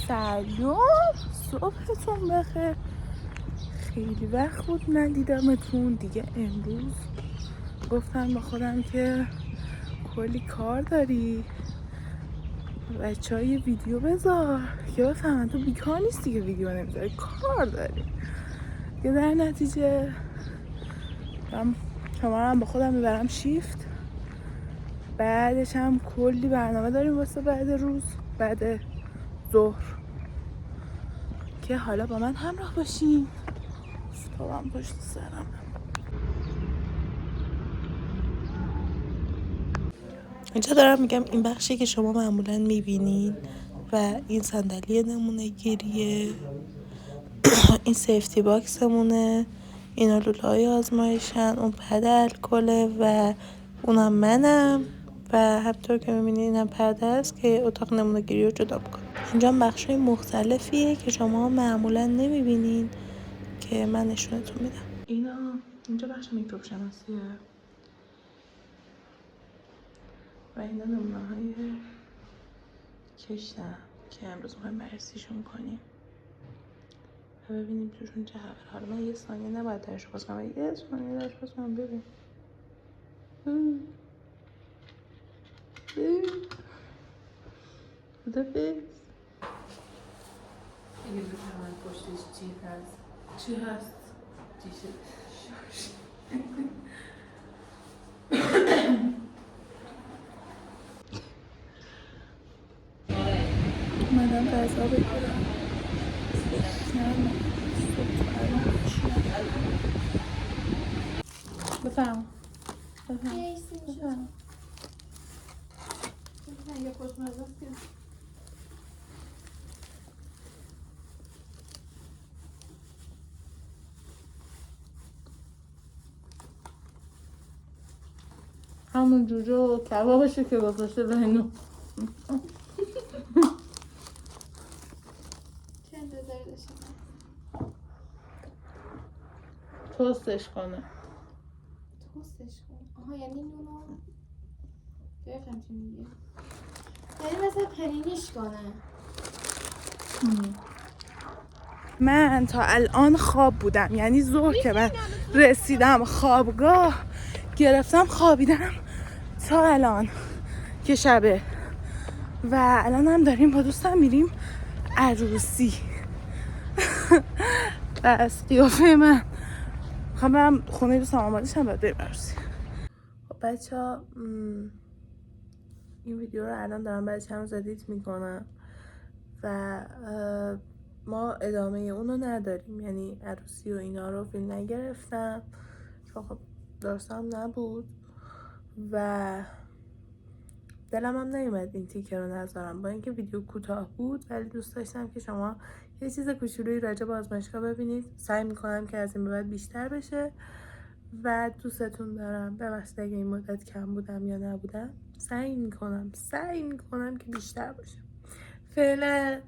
سلام، صبحتون بخیر. خیلی وقت بود ندیدمتون دیگه. امروز گفتم با خودم که کلی کار داری، بچه‌ها یه ویدیو بذار که بفهمن تو بیکار نیستی که ویدیو نمیذاری، کار داری. یه در نتیجه شمارم با خودم میبرم شیفت. بعدش هم کلی برنامه داریم واسه بعد روز، بعد ظهر، که حالا با من همراه باشین. افتادم پشت سرم. اینجا دارم میگم این بخشی که شما معمولا میبینین و این صندلی نمونه گیریه، این سیفتی باکسمونه، اینا لوله‌های آزمایشن، اون پد الکله و اونم منم و همطور که میبینین اینم پرده است که اتاق نمونه گیری رو جدا میکنه. اینجا بخشای مختلفیه که شما معمولا نمیبینین که من نشونتون میدم. اینجا بخش میکروب شناسیه و اینا نمونه های کشتم که امروز میخوایم بررسیشون کنیم و ببینیم توشون چه خبر. حالا من یه ثانیه نباید درش باز کنم، یه ثانیه درش باز کنم. ببین خدافظ. اگه بفهمن پشتش چی هست. چی هست؟ اومدم غذا بگیرم. بفرم. یه خوشمزه است که همون جوجه و کبابشه که گذاشته بهنو. چه انتظاری داشتیم؟ توستش کنه. توستش کن. آها یعنی نونو گرفتم چی میگه، یعنی مثلا پرینیش کنه. من تا الان خواب بودم، یعنی ظهر که من رسیدم خوابگاه گرفتم خوابیدم تا الان که شبه و الان هم داریم با دوستم میریم عروسی. بس قیافه من میخوام برم خونه دوستم آماده شم باید بریم عروسی. خب بچه ها، این ویدیو رو الان دارم برای چند روز ادیت میکنم و ما ادامه اونو نداریم، یعنی عروسی و اینا رو فیلم نگرفتم چون خب درستم نبود و دلم هم نیومد این تیکه رو نذارم، با اینکه ویدیو کوتاه بود ولی دوست داشتم که شما یه چیز کوچولویی راجع به آزمایشگاه ببینید. سعی میکنم که از این به بعد بیشتر بشه و دوستتون دارم. ببخشید اگه این مدت کم بودم یا نبودم. سعی میکنم که بیشتر باشه. فعلا